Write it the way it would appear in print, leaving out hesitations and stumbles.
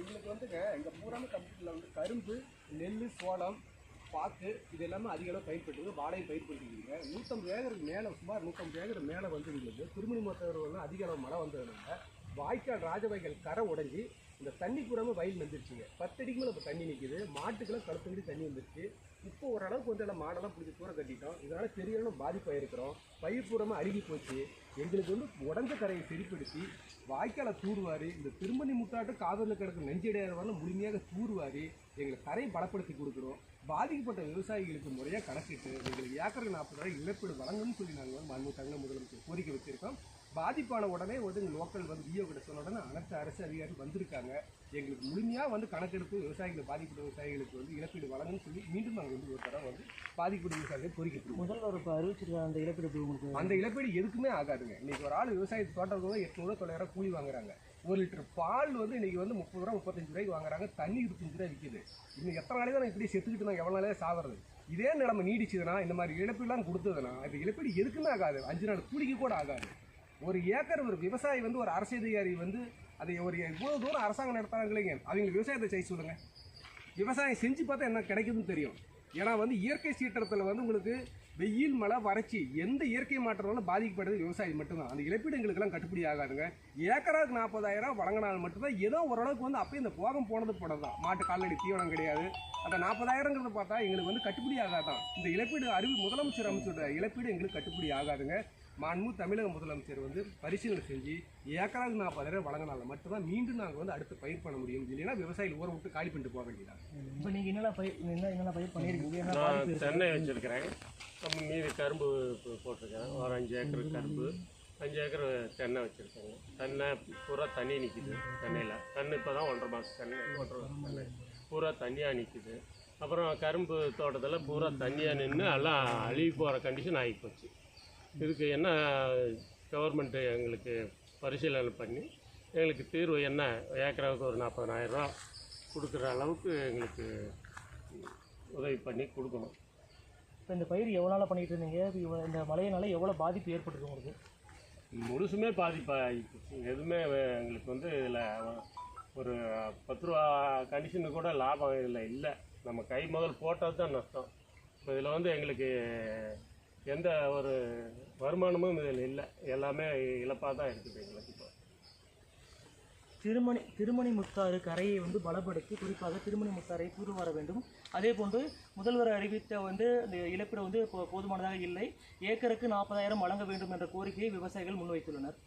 எங்களுக்கு வந்துங்க எங்கள் பூரான கம்ப்யூட்டரில் வந்து கரும்பு, நெல், சோளம், பாக்கு இது எல்லாமே அதிக அளவு பயிர்பட்டுருக்கு. வாடகை பயிர் பண்ணிருக்கீங்க. 150 ஏக்கருக்கு மேலே, சுமார் 150 ஏக்கர் மேலே வந்து எங்களுக்கு திருமணி மொத்தவர் வந்து அதிக அளவு மழை வந்ததுனால வாய்க்கால் ராஜவாய்க்கால் கரை உடஞ்சி இந்த தண்ணி பூராமல் வயல் வந்துருச்சுங்க. 10 அடிக்கு மேலே இப்போ தண்ணி நிற்கிது. மாட்டுக்கெல்லாம் கழுத்தண்டி தண்ணி வந்துருச்சு. இப்போ ஓரளவுக்கு வந்து எல்லாம் மாடெல்லாம் பிடிச்சி தூர கட்டிட்டோம். இதனால் பெரிய அளவு பாதிப்பாக இருக்கிறோம். பயிர் பூராமல் அருகி போச்சு. எங்களுக்கு வந்து உடஞ்ச கரையை சரிப்படுத்தி வாய்க்காலை தூர்வாரி இந்த திருமணி முத்தாட்டு காவிரியில் கிடக்கும் நெஞ்சடையாளர்லாம் முழுமையாக தூர்வாரி எங்களுக்கு கரையை பலப்படுத்தி கொடுக்குறோம். பாதிக்கப்பட்ட விவசாயிகளுக்கு முறையாக கணக்கிட்டு எங்களுக்கு ஏக்கருக்கு 40,000 இழப்பீடு வழங்கணும்னு சொல்லி நாங்கள் மாண்பு தமிழக முதலமைச்சர் கோரிக்கை வச்சுருக்கோம். பாதிப்பான உடனே வந்து லோக்கல் வந்து விஓ கிட்ட சொன்ன உடனே அனைத்து அரசு அதிகாரிகள் வந்திருக்காங்க. எங்களுக்கு முழுமையாக வந்து கணக்கெடுப்பு விவசாயிகள் பாதிக்கப்பட்ட விவசாயிகளுக்கு வந்து இழப்பீடு வழங்கணும்னு சொல்லி மீண்டும் நாங்கள் வந்து ஒரு தடவை வந்து பாதிக்கப்பட்ட விவசாயிகள் கோரிக்கை முதல்வர் இப்போ அறிவிச்சிருக்க அந்த இழப்பீடு உங்களுக்கு அந்த இழப்பீடு எதுக்குமே ஆகாதுங்க. இன்றைக்கி ஒரு ஆள் விவசாயத்து தோட்டத்துக்கு 800 900 கூலி வாங்குறாங்க. 1 லிட்டர் பால் வந்து இன்றைக்கி வந்து 30 ரூபா 35 ரூபாய்க்கு வாங்குறாங்க. தண்ணி 25 ரூபா விற்கிது. இன்னும் எத்தனை நாளைக்கு தான் நான் இப்படி செத்துக்கிட்டு நான் எவ்வளோ நாளே சாகிறது. இதே நிலைமை நீடிச்சதுன்னா இந்த மாதிரி இழப்பீடுலாம் கொடுத்ததுன்னா இப்போ இழப்பீடு எதுக்குமே ஆகாது. 5 நாள் கூலிக்கு கூட ஆகாது. ஒரு ஏக்கர் ஒரு விவசாயி வந்து ஒரு அரசு அதிகாரி வந்து அதை ஒரு இவ்வளோ தூரம் அரசாங்கம் நடத்துகிறாங்க இல்லைங்க, அவங்க விவசாயத்தை செய்ய சொல்லுங்கள். விவசாயம் செஞ்சு பார்த்தா என்ன கிடைக்குதுன்னு தெரியும். ஏன்னா வந்து இயற்கை சீற்றத்தில் வந்து உங்களுக்கு வெயில், மழை, வறட்சி எந்த இயற்கை மாற்றம்னாலும் பாதிக்கப்படுறது விவசாயி மட்டும்தான். அந்த இழப்பீடு எங்களுக்கெல்லாம் கட்டுப்படி ஆகாதுங்க. ஏக்கராவுக்கு 40,000 வழங்கினால் மட்டும்தான் ஏதோ ஓரளவுக்கு வந்து அப்போ இந்த போகம் போனது தான். மாட்டு கால்நடை தீவனம் கிடையாது. அந்த 40,000ங்கிறத பார்த்தா எங்களுக்கு வந்து கட்டுப்படி ஆகாதான். இந்த இழப்பீடு முதலமைச்சர் அமைச்சோட இழப்பீடு எங்களுக்கு கட்டுப்படி ஆகாதுங்க. மாண்பு தமிழக முதலமைச்சர் வந்து பரிசீலனை செஞ்சு ஏக்கராவுக்கு 40,000 வழங்கினால மட்டும்தான் மீண்டும் நாங்கள் வந்து அடுத்து பயிர் பண்ண முடியும். இல்லைன்னா விவசாயிகள் ஊரை விட்டு காலி பண்ணிட்டு போக வேண்டியதான். இப்போ நீங்கள் என்னென்ன பயிர் பண்ணியிருக்கீங்க? தென்னை வச்சுருக்கிறேன். மீதி கரும்பு போட்டிருக்கேன். ஒரு 5 ஏக்கர் கரும்பு, 5 ஏக்கர் தென்னை வச்சுருக்கேங்க. தென்னை பூரா தண்ணி நிற்கிது. தென்னை இப்போ தான் 1.5 மாதம் தென்னை பூரா தண்ணியாக நிற்கிது. அப்புறம் கரும்பு தோட்டத்தில் பூரா தண்ணியாக நின்று எல்லாம் அழுகி போகிற கண்டிஷன் ஆகி போச்சு. இதுக்கு என்ன கவர்மெண்ட்டு எங்களுக்கு பரிசீலனை பண்ணி எங்களுக்கு தீர்வு என்ன, ஏக்கராவுக்கு ஒரு 40,000 ரூபா கொடுக்குற அளவுக்கு எங்களுக்கு உதவி பண்ணி கொடுக்கணும். இப்போ இந்த பயிர் எவ்வளோ நாளாக பண்ணிகிட்டு இருந்தீங்க? இந்த மழையினால எவ்வளோ பாதிப்பு ஏற்பட்டுருக்கு உங்களுக்கு? முழுசுமே பாதிப்பாகிடுச்சு. எதுவுமே எங்களுக்கு வந்து இதில் ஒரு 10 ரூபா கண்டிஷனு கூட லாபம் இதில் இல்லை. நம்ம கை முதல் போட்டது தான் நஷ்டம். இப்போ இதில் வந்து எங்களுக்கு எந்த ஒரு வருமானமும் இதில் இல்லை. எல்லாமே இழப்பாக தான் இருக்குது எங்களுக்கு. இப்போ திருமணி முத்தாறு கரையை வந்து பலப்படுத்தி குறிப்பாக திருமணி முத்தாரை தூர்வார வேண்டும். அதே போன்று முதல்வர் அறிவித்த வந்து இந்த இழப்பீடு வந்து போதுமானதாக இல்லை. ஏக்கருக்கு 40,000 வழங்க வேண்டும் என்ற கோரிக்கையை விவசாயிகள் முன்வைத்துள்ளனர்.